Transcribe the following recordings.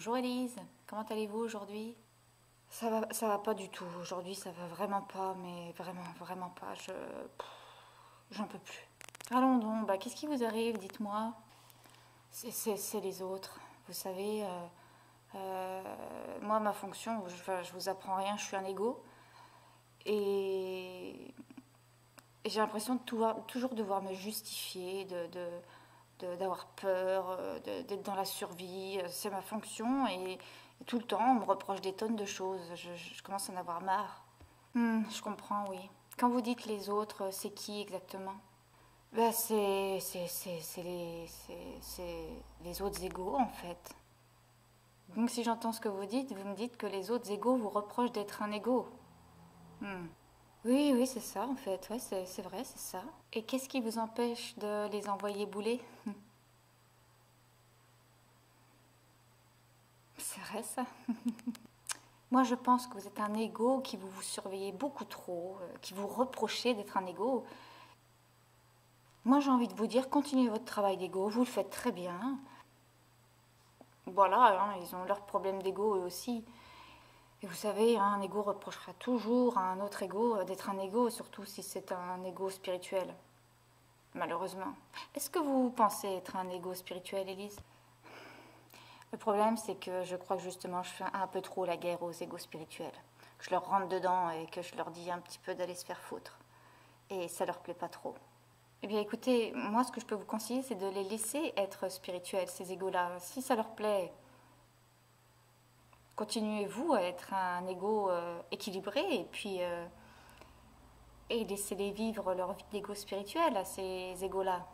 Bonjour Elise, comment allez-vous aujourd'hui? Ça va pas du tout. Aujourd'hui, ça va vraiment pas, mais vraiment pas. J'en peux plus. Allons donc, qu'est-ce qui vous arrive? Dites-moi. C'est les autres. Vous savez, moi, ma fonction, je vous apprends rien, je suis un égo. Et j'ai l'impression de toujours devoir me justifier, d'avoir peur, d'être dans la survie. C'est ma fonction et tout le temps, on me reproche des tonnes de choses. Je commence à en avoir marre. Je comprends, oui. Quand vous dites les autres, c'est qui exactement? C'est les autres égaux, en fait. Donc si j'entends ce que vous me dites que les autres égaux vous reprochent d'être un égo. Hmm. Oui, oui, c'est ça, en fait. Ouais, c'est vrai, c'est ça. Et qu'est-ce qui vous empêche de les envoyer bouler? C'est vrai, ça. Moi, je pense que vous êtes un égo, qui vous surveillez beaucoup trop, qui vous reprochez d'être un égo. Moi, j'ai envie de vous dire, continuez votre travail d'ego, vous le faites très bien. Voilà, hein, ils ont leurs problèmes d'ego eux aussi. Et vous savez, hein, un égo reprochera toujours à un autre égo d'être un égo, surtout si c'est un égo spirituel. Malheureusement. Est-ce que vous pensez être un égo spirituel, Élise? Le problème, c'est que je crois que justement, je fais un peu trop la guerre aux égos spirituels. Que je leur rentre dedans et que je leur dis un petit peu d'aller se faire foutre. Et ça leur plaît pas trop. Eh bien, écoutez, moi, ce que je peux vous conseiller, c'est de les laisser être spirituels, ces égos-là. Si ça leur plaît, continuez-vous à être un égo équilibré et laissez-les vivre leur vie d'égo spirituel à ces égos-là.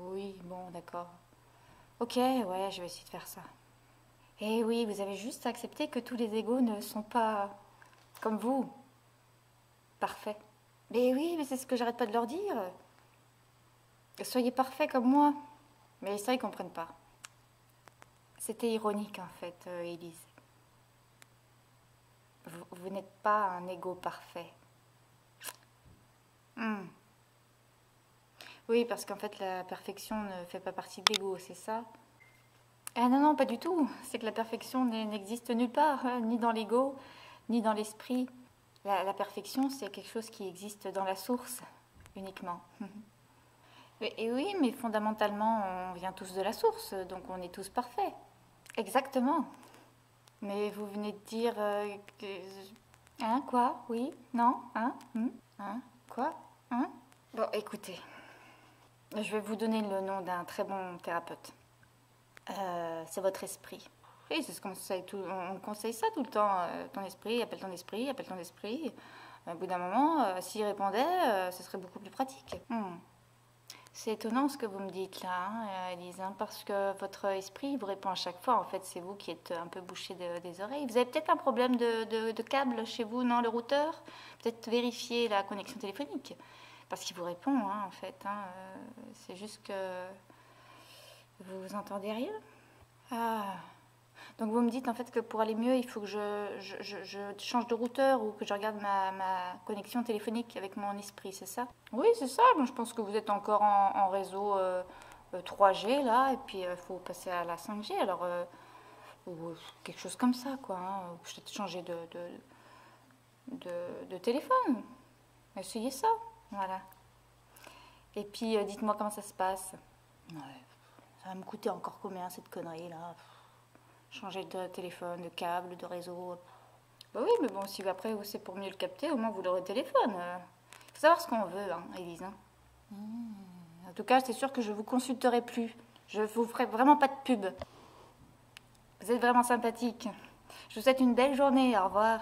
Oui, bon, d'accord. Ok, ouais, je vais essayer de faire ça. Et oui, vous avez juste à accepter que tous les égos ne sont pas comme vous. Parfait. Mais oui, mais c'est ce que j'arrête pas de leur dire. Soyez parfaits comme moi. Mais ça, ils comprennent pas. C'était ironique, en fait, Élise. Vous n'êtes pas un égo parfait. Hmm. Oui, parce qu'en fait, la perfection ne fait pas partie de l'ego, c'est ça? Ah non, non, pas du tout. C'est que la perfection n'existe nulle part, hein, ni dans l'ego, ni dans l'esprit. La perfection, c'est quelque chose qui existe dans la source, uniquement. Et oui, mais fondamentalement, on vient tous de la source, donc on est tous parfaits. Exactement. Mais vous venez de dire que... Hein, quoi? Oui? Non? Hein? Hein? Quoi? Hein? Bon, écoutez, je vais vous donner le nom d'un très bon thérapeute. C'est votre esprit. Oui, c'est ce qu'on conseille, on conseille ça tout le temps. Ton esprit, appelle ton esprit, appelle ton esprit. Au bout d'un moment, s'il répondait, ce serait beaucoup plus pratique. C'est étonnant ce que vous me dites là, hein, Elise, hein, parce que votre esprit vous répond à chaque fois. En fait, c'est vous qui êtes un peu bouché des oreilles. Vous avez peut-être un problème de câble chez vous, non, le routeur? Peut-être vérifier la connexion téléphonique. Parce qu'il vous répond, hein, en fait. Hein, c'est juste que vous entendez rien. Ah. Donc vous me dites en fait que pour aller mieux, il faut que je change de routeur ou que je regarde ma connexion téléphonique avec mon esprit, c'est ça? Oui, c'est ça. Moi, je pense que vous êtes encore en réseau 3G là, et puis il faut passer à la 5G, alors ou quelque chose comme ça, quoi. Hein, ou peut-être changer de téléphone. Essayez ça, voilà. Et puis dites-moi comment ça se passe. Ouais, ça va me coûter encore combien cette connerie là? Changer de téléphone, de câble, de réseau. Bah oui, mais bon, si après c'est pour mieux le capter, au moins vous l'aurez au téléphone. Faut savoir ce qu'on veut, hein, Élise. Hein. En tout cas, c'est sûr que je vous consulterai plus. Je vous ferai vraiment pas de pub. Vous êtes vraiment sympathique. Je vous souhaite une belle journée. Au revoir.